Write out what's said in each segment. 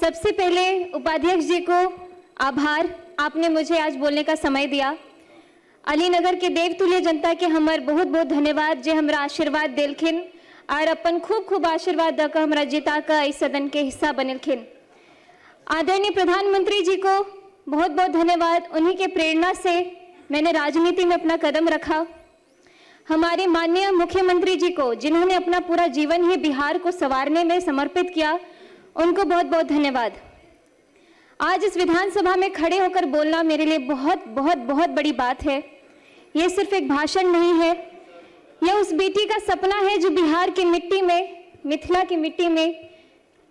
सबसे पहले उपाध्यक्ष जी को आभार, आपने मुझे आज बोलने का समय दिया। अलीनगर के देवतुल्य जनता के हमार बहुत बहुत धन्यवाद जे हमरा आशीर्वाद दिलखिन और अपन खूब खूब आशीर्वाद दकर हमरा जिता का इस सदन के हिस्सा बनिलखिन। आदरणीय प्रधानमंत्री जी को बहुत बहुत धन्यवाद, उन्हीं के प्रेरणा से मैंने राजनीति में अपना कदम रखा। हमारे माननीय मुख्यमंत्री जी को, जिन्होंने अपना पूरा जीवन ही बिहार को संवारने में समर्पित किया, उनको बहुत बहुत धन्यवाद। आज इस विधानसभा में खड़े होकर बोलना मेरे लिए बहुत बहुत बहुत बड़ी बात है। ये सिर्फ एक भाषण नहीं है, यह उस बेटी का सपना है जो बिहार की मिट्टी में, मिथिला की मिट्टी में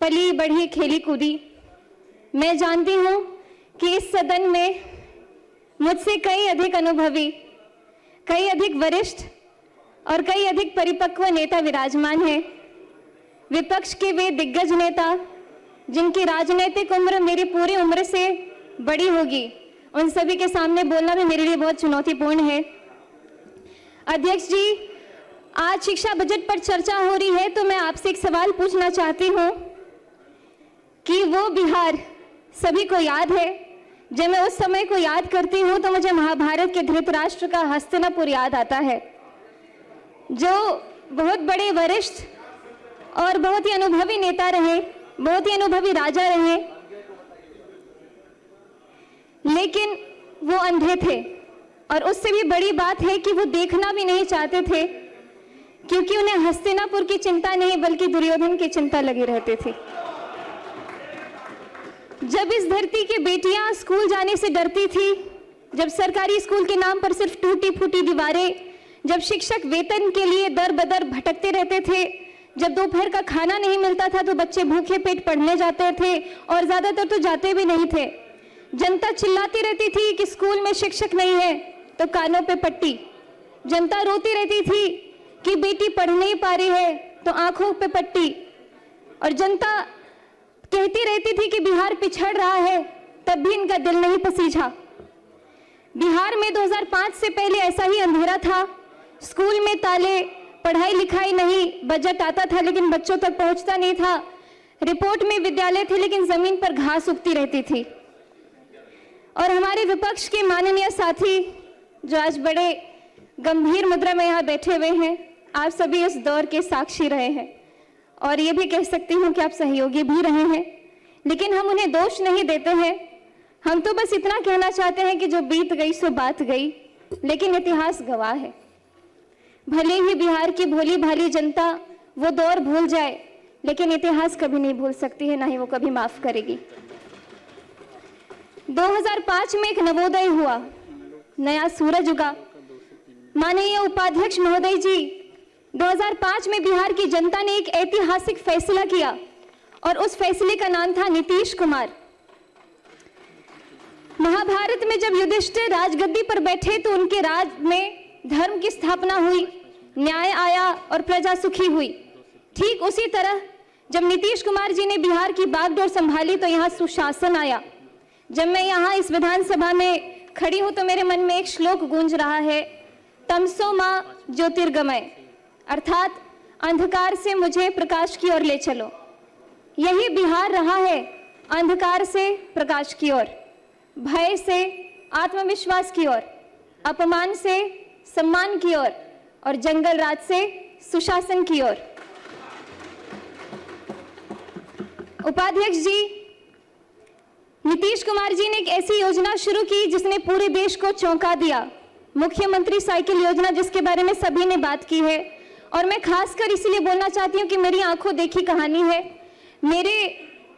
पली बढ़ी खेली कूदी। मैं जानती हूँ कि इस सदन में मुझसे कई अधिक अनुभवी, कई अधिक वरिष्ठ और कई अधिक परिपक्व नेता विराजमान हैं। विपक्ष के वे दिग्गज नेता जिनकी राजनीतिक उम्र मेरी पूरी उम्र से बड़ी होगी, उन सभी के सामने बोलना भी मेरे लिए बहुत चुनौतीपूर्ण है। अध्यक्ष जी, आज शिक्षा बजट पर चर्चा हो रही है तो मैं आपसे एक सवाल पूछना चाहती हूँ कि वो बिहार सभी को याद है। जब मैं उस समय को याद करती हूँ तो मुझे महाभारत के धृतराष्ट्र का हस्तिनापुर याद आता है, जो बहुत बड़े वरिष्ठ और बहुत ही अनुभवी नेता रहे, बहुत ही अनुभवी राजा रहे, लेकिन वो अंधे थे। और उससे भी बड़ी बात है कि वो देखना भी नहीं चाहते थे, क्योंकि उन्हें हस्तिनापुर की चिंता नहीं बल्कि दुर्योधन की चिंता लगी रहती थी। जब इस धरती की बेटियां स्कूल जाने से डरती थी, जब सरकारी स्कूल के नाम पर सिर्फ टूटी फूटी दीवारें, जब शिक्षक वेतन के लिए दर बदर भटकते रहते थे, जब दोपहर का खाना नहीं मिलता था तो बच्चे भूखे पेट पढ़ने जाते थे और ज्यादातर तो जाते भी नहीं थे। जनता चिल्लाती रहती थी कि स्कूल में शिक्षक नहीं है तो कानों पे पट्टी। जनता रोती रहती थी कि बेटी पढ़ नहीं पा रही है तो आंखों पे पट्टी। और जनता कहती रहती थी कि बिहार पिछड़ रहा है, तब भी इनका दिल नहीं पसीझा। बिहार में 2005 से पहले ऐसा ही अंधेरा था। स्कूल में ताले, पढ़ाई लिखाई नहीं, बजट आता था लेकिन बच्चों तक पहुंचता नहीं था। रिपोर्ट में विद्यालय थे लेकिन जमीन पर घास उगती रहती थी। और हमारे विपक्ष के माननीय साथी जो आज बड़े गंभीर मुद्रा में यहाँ बैठे हुए हैं, आप सभी इस दौर के साक्षी रहे हैं और ये भी कह सकती हूँ कि आप सहयोगी भी रहे हैं, लेकिन हम उन्हें दोष नहीं देते हैं। हम तो बस इतना कहना चाहते हैं कि जो बीत गई सो बात गई, लेकिन इतिहास गवाह है। भले ही बिहार की भोली भाली जनता वो दौर भूल जाए, लेकिन इतिहास कभी नहीं भूल सकती है, ना ही वो कभी माफ करेगी। 2005 में एक नवोदय हुआ, नया सूरज उगा। माननीय उपाध्यक्ष महोदय जी, 2005 में बिहार की जनता ने एक ऐतिहासिक फैसला किया और उस फैसले का नाम था नीतीश कुमार। महाभारत में जब युधिष्ठिर राजगद्दी पर बैठे तो उनके राज में धर्म की स्थापना हुई, न्याय आया और प्रजा सुखी हुई। ठीक उसी तरह जब नीतीश कुमार जी ने बिहार की बागडोर संभाली तो यहाँ सुशासन आया। जब मैं यहाँ इस विधानसभा में खड़ी हूँ तो मेरे मन में एक श्लोक गूंज रहा है, तमसो माँ ज्योतिर्गमय, अर्थात अंधकार से मुझे प्रकाश की ओर ले चलो। यही बिहार रहा है, अंधकार से प्रकाश की ओर, भय से आत्मविश्वास की ओर, अपमान से सम्मान की ओर और जंगल राज से सुशासन की ओर। उपाध्यक्ष जी, नीतीश कुमार जी ने एक ऐसी योजना शुरू की जिसने पूरे देश को चौंका दिया, मुख्यमंत्री साइकिल योजना, जिसके बारे में सभी ने बात की है। और मैं खासकर इसलिए बोलना चाहती हूँ कि मेरी आंखों देखी कहानी है। मेरे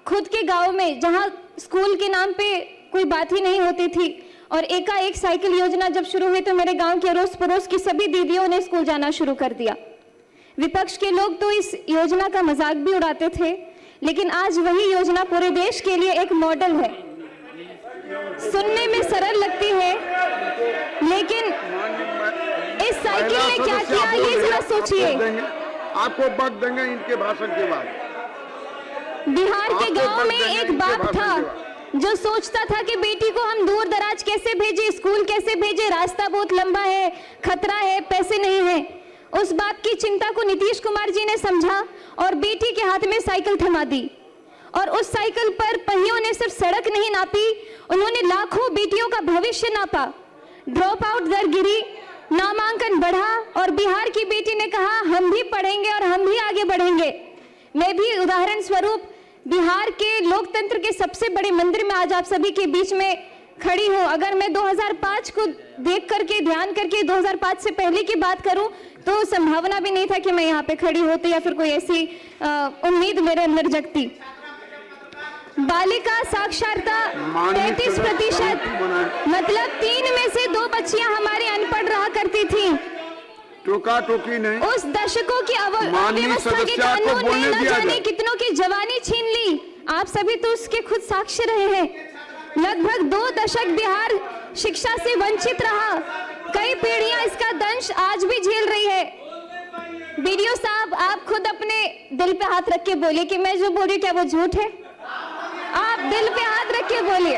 खुद के गांव में जहाँ स्कूल के नाम पे कोई बात ही नहीं होती थी और एकाएक साइकिल योजना जब शुरू हुई तो मेरे गांव के अड़ोस पड़ोस की सभी दीदियों ने स्कूल जाना शुरू कर दिया। विपक्ष के लोग तो इस योजना का मजाक भी उड़ाते थे, लेकिन आज वही योजना पूरे देश के लिए एक मॉडल है। सुनने में सरल लगती है, लेकिन इस साइकिल ने क्या किया ये जरा सोचिए। आपको वक्त देंगे इनके भाषण के बाद। बिहार के गांव में एक बाप था जो सोचता था कि बेटी को हम दूर दराज कैसे भेजे, स्कूल कैसे भेजे, रास्ता बहुत लंबा है, खतरा है, पैसे नहीं है। उस बाप की चिंता को नीतीश कुमार जी ने समझा और बेटी के हाथ में साइकिल थमा दी और उस साइकिल पर पहियों ने सिर्फ सड़क नहीं नापी, उन्होंने लाखों बेटियों का भविष्य नापा। ड्रॉप आउट दर गिरी, नामांकन बढ़ा और बिहार की बेटी ने कहा हम भी पढ़ेंगे और हम भी आगे बढ़ेंगे। मैं भी उदाहरण स्वरूप बिहार के लोकतंत्र के सबसे बड़े मंदिर में आज आप सभी के बीच में खड़ी हूँ। अगर मैं 2005 को देख करके ध्यान करके 2005 से पहले की बात करूं तो संभावना भी नहीं था कि मैं यहाँ पे खड़ी होती या फिर कोई ऐसी उम्मीद मेरे अंदर जगती। बालिका साक्षरता 33%, मतलब 3 में से 2 बच्चियां हमारी अनपढ़ रहा करती थी। टोका टोकी नहीं। उस दशकों की अव्यवस्था के कानून ने न जाने कितनों की जवानी छीन ली। आप सभी तो उसके खुद साक्षी रहे हैं। लगभग 2 दशक बिहार शिक्षा से वंचित रहा। कई पीढ़ियां इसका दंश आज भी झेल रही है। बीडीओ साहब, आप खुद अपने दिल पे हाथ रख के बोलिए कि मैं जो बोल रही हूँ क्या वो झूठ है। आप दिल पे हाथ रख के बोलिए,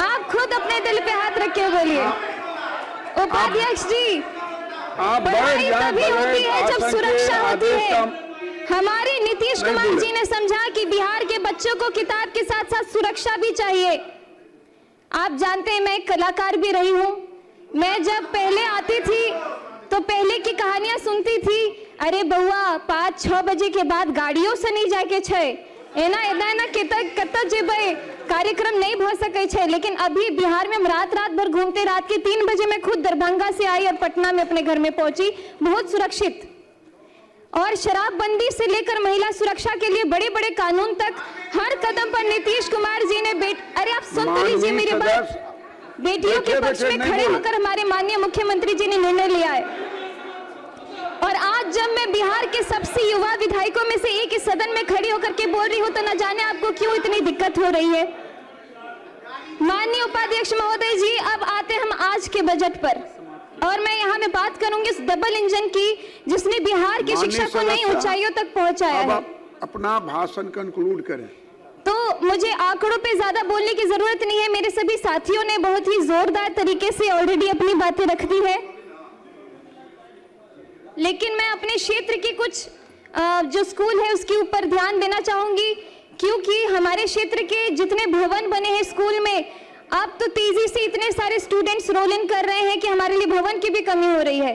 आप खुद अपने दिल पे हाथ रख के बोलिए। उपाध्यक्ष जी, पढ़ाई तभी होती है जब सुरक्षा होती है। हमारे नीतीश कुमार जी ने समझा कि बिहार के बच्चों को किताब के साथ साथ सुरक्षा भी चाहिए। आप जानते हैं मैं एक कलाकार भी रही हूँ। मैं जब पहले आती थी तो पहले की कहानियां सुनती थी, अरे बउआ 5-6 बजे के बाद गाड़ियों से नहीं जाके छे एना एना कत जेबे कार्यक्रम नहीं भ सके छे। लेकिन अभी बिहार में हम रात भर घूमते, रात के 3 बजे मैं खुद दरभंगा से आई और पटना में अपने घर में पहुंची, बहुत सुरक्षित। और शराबबंदी से लेकर महिला सुरक्षा के लिए बड़े बड़े कानून तक हर कदम पर नीतीश कुमार जी ने अरे आप सुन तो लीजिए मेरी बात। बेटियों के पक्ष में खड़े होकर हमारे माननीय मुख्यमंत्री जी ने निर्णय लिया है। और आज जब मैं बिहार के सबसे युवा विधायकों में से एक इस सदन में खड़ी होकर के बोल रही हूं तो न जाने आपको क्यों इतनी दिक्कत हो रही है। माननीय उपाध्यक्ष महोदय जी, अब आते हम आज के बजट पर, और मैं यहाँ में बात करूंगी इस डबल इंजन की जिसने बिहार की शिक्षा को नई ऊंचाइयों तक पहुंचाया है। अपना भाषण कंक्लूड करें। तो मुझे आंकड़ों पे ज्यादा बोलने की जरूरत नहीं है, मेरे सभी साथियों ने बहुत ही जोरदार तरीके से ऑलरेडी अपनी बातें रख दी है। लेकिन मैं अपने क्षेत्र के कुछ जो स्कूल है उसके ऊपर ध्यान देना चाहूंगी, क्योंकि हमारे क्षेत्र के जितने भवन बने हैं स्कूल में, अब तो तेजी से इतने सारे स्टूडेंट्स रोल इन कर रहे हैं कि हमारे लिए भवन की भी कमी हो रही है।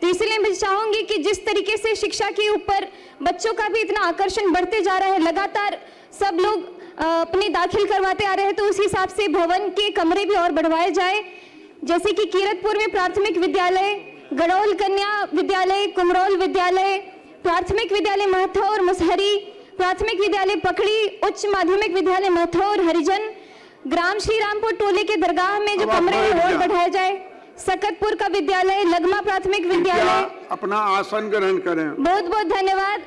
तो इसलिए मैं चाहूंगी कि जिस तरीके से शिक्षा के ऊपर बच्चों का भी इतना आकर्षण बढ़ते जा रहा है, लगातार सब लोग अपने दाखिल करवाते आ रहे हैं, तो उस हिसाब से भवन के कमरे भी और बढ़वाए जाए। जैसे कि कीरतपुर में प्राथमिक विद्यालय, गड़ौल कन्या विद्यालय, कुमरौल विद्यालय, प्राथमिक विद्यालय महथौर मुसहरी, प्राथमिक विद्यालय पकड़ी, उच्च माध्यमिक विद्यालय महथौर हरिजन, ग्राम श्री रामपुर टोले के दरगाह में जो कमरे हैं और बढ़ाया जाए, सकतपुर का विद्यालय, लगमा प्राथमिक विद्यालय। अपना आसन ग्रहण करें। बहुत बहुत धन्यवाद।